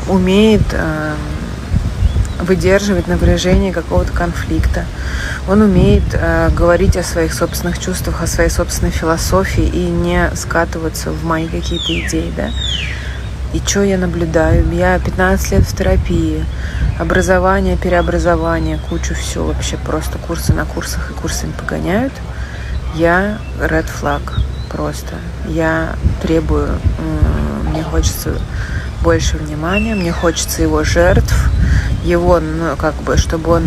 [SPEAKER 17] умеет выдерживать напряжение какого-то конфликта. Он умеет говорить о своих собственных чувствах, о своей собственной философии и не скатываться в мои какие-то идеи, да. И что я наблюдаю? Я 15 лет в терапии, образование, переобразование, кучу всего вообще, просто курсы на курсах и курсами погоняют. Я red flag просто. Я требую, мне хочется больше внимания, мне хочется его жертв, его, чтобы он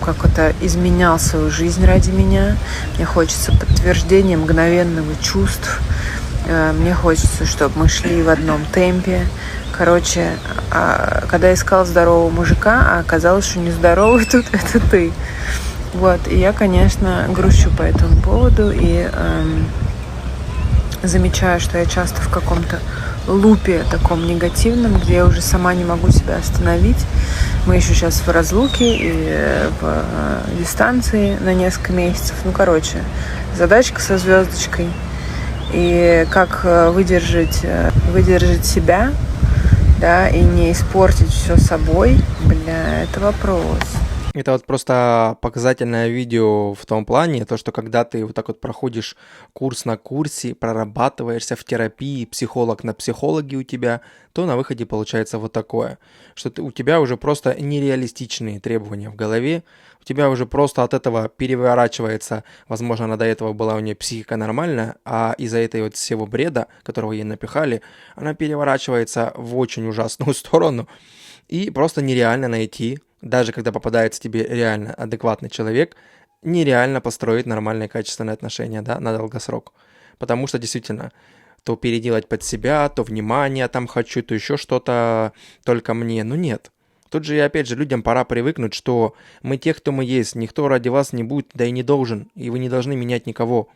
[SPEAKER 17] как-то изменял свою жизнь ради меня. Мне хочется подтверждения мгновенного чувств. Мне хочется, чтобы мы шли в одном темпе. Короче, когда искал здорового мужика, а оказалось, что нездоровый тут это ты. Вот, и я, конечно, грущу по этому поводу и замечаю, что я часто в каком-то лупе таком негативном, где я уже сама не могу себя остановить. Мы еще сейчас в разлуке и в дистанции на несколько месяцев. Задачка со звездочкой. И как выдержать себя, да, и не испортить все собой, это вопрос.
[SPEAKER 3] Это вот просто показательное видео в том плане, то, что когда ты вот так вот проходишь курс на курсе, прорабатываешься в терапии, психолог на психологе у тебя, то на выходе получается вот такое, что у тебя уже просто нереалистичные требования в голове, у тебя уже просто от этого переворачивается, возможно, она до этого была у нее психика нормальная, а из-за этой вот всего бреда, которого ей напихали, она переворачивается в очень ужасную сторону, и просто нереально найти, даже когда попадается тебе реально адекватный человек, нереально построить нормальные качественные отношения, да, на долгосрок. Потому что действительно, то переделать под себя, то внимание там хочу, то еще что-то только мне. Ну нет. Тут же, опять же, людям пора привыкнуть, что мы те, кто мы есть, никто ради вас не будет, да и не должен, и вы не должны менять никого.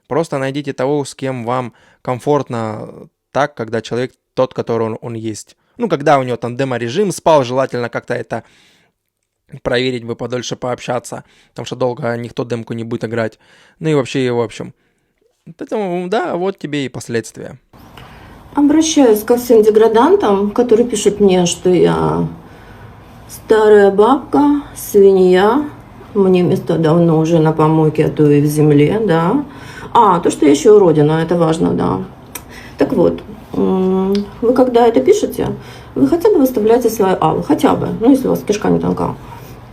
[SPEAKER 3] Просто найдите того, с кем вам комфортно так, когда человек тот, который он есть. Когда у него там демо-режим спал, желательно как-то это проверить бы, подольше пообщаться, потому что долго никто демку не будет играть. И вообще, в общем. Поэтому, да, вот тебе и последствия.
[SPEAKER 18] Обращаюсь ко всем деградантам, которые пишут мне, что я старая бабка, свинья, мне место давно уже на помойке, а то и в земле, да. То, что я еще уродина, это важно, да. Так вот, вы когда это пишете, вы хотя бы выставляете свою аллу, хотя бы, если у вас кишка не тонка.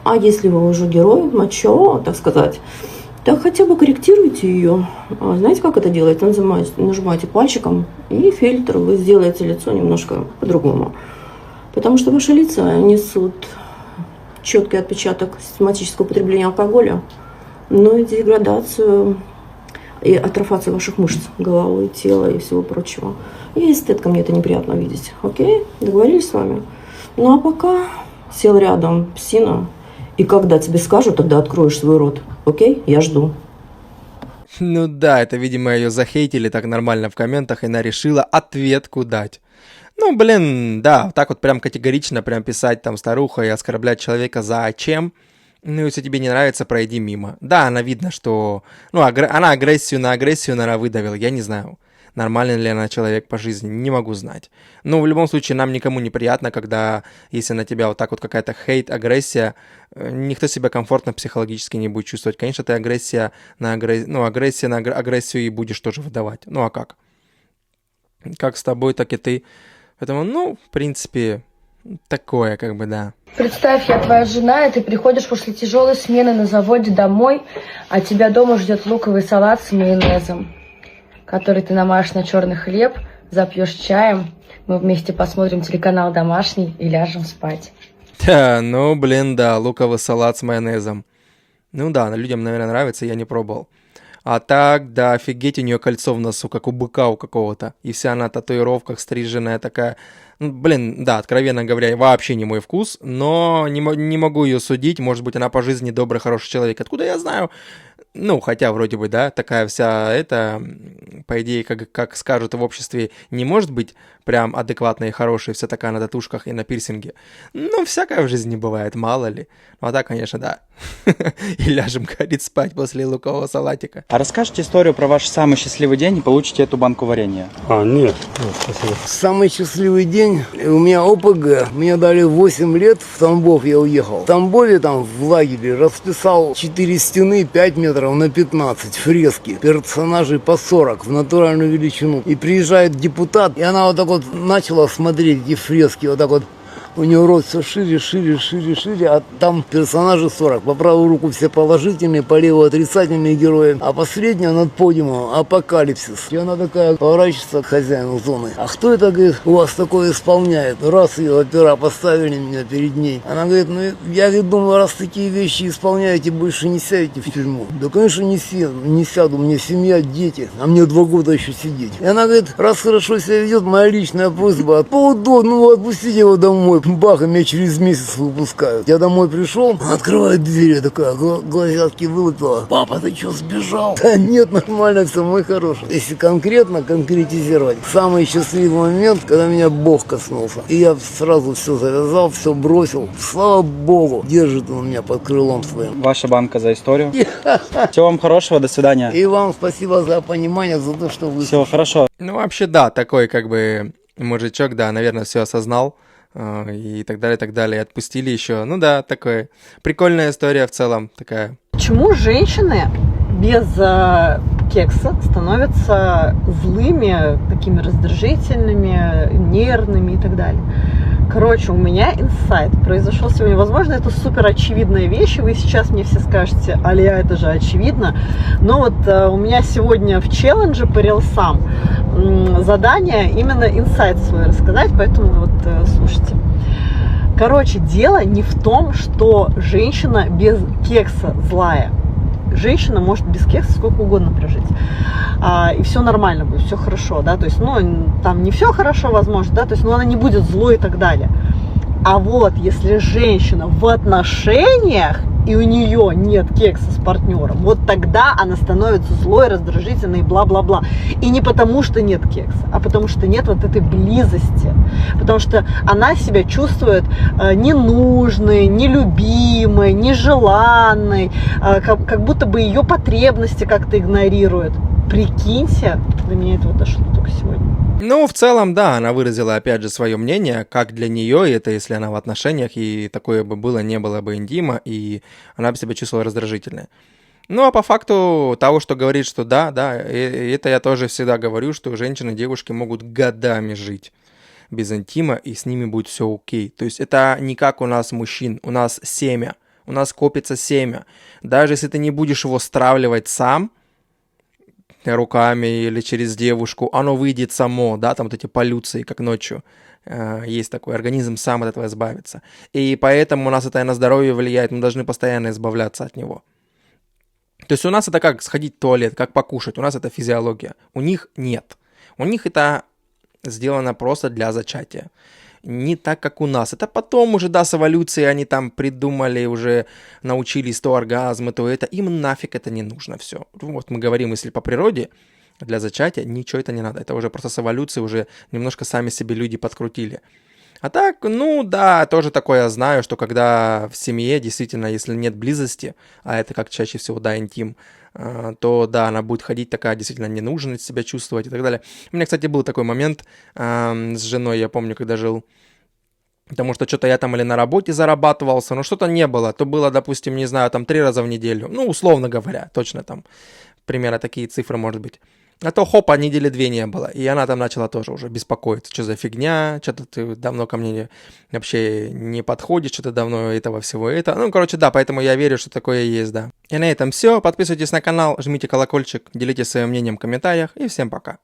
[SPEAKER 18] А если вы уже герой, мачо, так сказать, так хотя бы корректируйте ее. Знаете, как это делается? Нажимаете пальчиком, и фильтр, вы сделаете лицо немножко по-другому. Потому что ваши лица несут четкий отпечаток систематического употребления алкоголя, и деградацию и атрофацию ваших мышц, головы, тела и всего прочего. И эстетка, мне это неприятно видеть. Окей? Договорились с вами? А пока сел рядом псина, и когда тебе скажут, тогда откроешь свой рот. Окей? Я жду.
[SPEAKER 3] Ну да, это, видимо, ее захейтили так нормально в комментах, и она решила ответку дать. Ну, блин, да, так вот прям категорично прям писать там старуха и оскорблять человека зачем? Ну, если тебе не нравится, пройди мимо. Да, она видно, что... Ну, она агрессию, наверное, выдавила, я не знаю. Нормальный ли она человек по жизни, не могу знать. Но в любом случае нам никому не приятно, когда, если на тебя вот так вот какая-то хейт, агрессия, никто себя комфортно психологически не будет чувствовать. Конечно, ты агрессия на агрессию и будешь тоже выдавать. Ну, а как? Как с тобой, так и ты. Поэтому, ну, в принципе, такое, как бы, да.
[SPEAKER 19] Представь, я твоя жена, и ты приходишь после тяжелой смены на заводе домой, а тебя дома ждет луковый салат с майонезом, который ты намажешь на черный хлеб, запьешь чаем, мы вместе посмотрим телеканал «Домашний» и ляжем спать.
[SPEAKER 3] Да, ну, блин, да, луковый салат с майонезом. Ну да, людям, наверное, нравится, я не пробовал. А так, да, офигеть, у нее кольцо в носу, как у быка у какого-то. И вся она в татуировках, стриженная такая. Ну, блин, да, откровенно говоря, вообще не мой вкус, но не могу ее судить. Может быть, она по жизни добрый, хороший человек. Откуда я знаю? Ну, хотя вроде бы, да, такая вся это, по идее, как скажут в обществе, не может быть прям адекватная и хорошая, вся такая на татушках и на пирсинге. Ну, всякое в жизни бывает, мало ли. Ну, а так, конечно, да. И ляжем, говорит, спать после лукового салатика.
[SPEAKER 20] А расскажите историю про ваш самый счастливый день и получите эту банку варенья.
[SPEAKER 21] Нет, спасибо. Самый счастливый день, у меня ОПГ, мне дали 8 лет, в Тамбов я уехал. В Тамбове там в лагере расписал 4 стены 5 метров на 15, фрески, персонажей по 40 в натуральную величину. И приезжает депутат, и она вот так вот начала смотреть эти фрески, вот так вот. У него рот все шире, а там персонажи 40. По правую руку все положительные, по левую отрицательные герои. А последняя над подиумом апокалипсис. И она такая поворачивается к хозяину зоны. А кто это, говорит, у вас такое исполняет? Раз ее опера поставили меня перед ней. Она говорит, ну я думаю, раз такие вещи исполняете, больше не сядете в тюрьму. Да, конечно, не сяду, у меня семья, дети, а мне 2 года еще сидеть. И она говорит, раз хорошо себя ведет, моя личная просьба, ну отпустите его домой. Бах, и меня через месяц выпускают. Я домой пришел, открывает дверь, я такая, глазятки вылупила. Папа, ты что, сбежал? Да нет, нормально все, мой хороший. Если конкретизировать, самый счастливый момент, когда меня Бог коснулся. И я сразу все завязал, все бросил. Слава Богу, держит он меня под крылом своим.
[SPEAKER 20] Ваша банка за историю. Всего вам хорошего, до свидания.
[SPEAKER 21] И вам спасибо за понимание, за то, что вы...
[SPEAKER 20] Всего хорошо.
[SPEAKER 3] Ну, вообще, да, такой, как бы, мужичок, да, наверное, все осознал. И так далее, отпустили еще. Ну да, такое. Прикольная история в целом такая.
[SPEAKER 22] Почему женщины без кекса становятся злыми, такими раздражительными, нервными и так далее? Короче, у меня инсайт произошел сегодня. Возможно, это супер очевидная вещь, и вы сейчас мне все скажете, Алия, это же очевидно. Но вот у меня сегодня в челлендже по рилсам задание именно инсайт свой рассказать, поэтому вот слушайте. Короче, дело не в том, что женщина без кекса злая. Женщина может без кекса сколько угодно прожить. И все нормально будет, все хорошо, да, то есть, ну, там не все хорошо, возможно, да, то есть, ну, она не будет злой и так далее. А вот если женщина в отношениях, и у нее нет кекса с партнером, вот тогда она становится злой, раздражительной, бла-бла-бла. И не потому, что нет кекса, а потому что нет вот этой близости. Потому что она себя чувствует ненужной, нелюбимой, нежеланной, как будто бы ее потребности как-то игнорируют. Прикиньте, до меня это вот дошло только сегодня.
[SPEAKER 3] Ну, в целом, да, она выразила, опять же, свое мнение, как для нее, это если она в отношениях, и такое бы было, не было бы интима, и она бы себя чувствовала раздражительной. Ну, а по факту того, что говорит, что да, это я тоже всегда говорю, что женщины, девушки могут годами жить без интима, и с ними будет все окей. То есть это не как у нас мужчин, у нас семя, у нас копится семя. Даже если ты не будешь его стравливать сам, руками или через девушку, оно выйдет само, да, там вот эти полюции, как ночью, есть такой, организм сам от этого избавится. И поэтому у нас это и на здоровье влияет, мы должны постоянно избавляться от него. То есть у нас это как сходить в туалет, как покушать, у нас это физиология, у них нет. У них это сделано просто для зачатия. не так, как у нас. Это потом уже, да, с эволюцией они там придумали, уже научились то оргазмы, то это. Им нафиг это не нужно все. Вот мы говорим, если по природе, для зачатия ничего это не надо. Это уже просто с эволюцией уже немножко сами себе люди подкрутили. А так, ну да, тоже такое я знаю, что когда в семье действительно, если нет близости, а это как чаще всего, да, интим, то да, она будет ходить такая, действительно ненужная себя чувствовать и так далее. У меня, кстати, был такой момент с женой, я помню, когда жил, потому что что-то я там или на работе зарабатывался, но что-то не было. То было, допустим, не знаю, там 3 раза в неделю, ну, условно говоря, точно там, примерно такие цифры, может быть. А то хопа, недели 2 не было. И она там начала тоже уже беспокоиться. Что за фигня? Что-то ты давно ко мне вообще не подходишь. Что-то давно этого всего это. Ну, короче, да, поэтому я верю, что такое есть, да. И на этом все. Подписывайтесь на канал, жмите колокольчик, делитесь своим мнением в комментариях. И всем пока.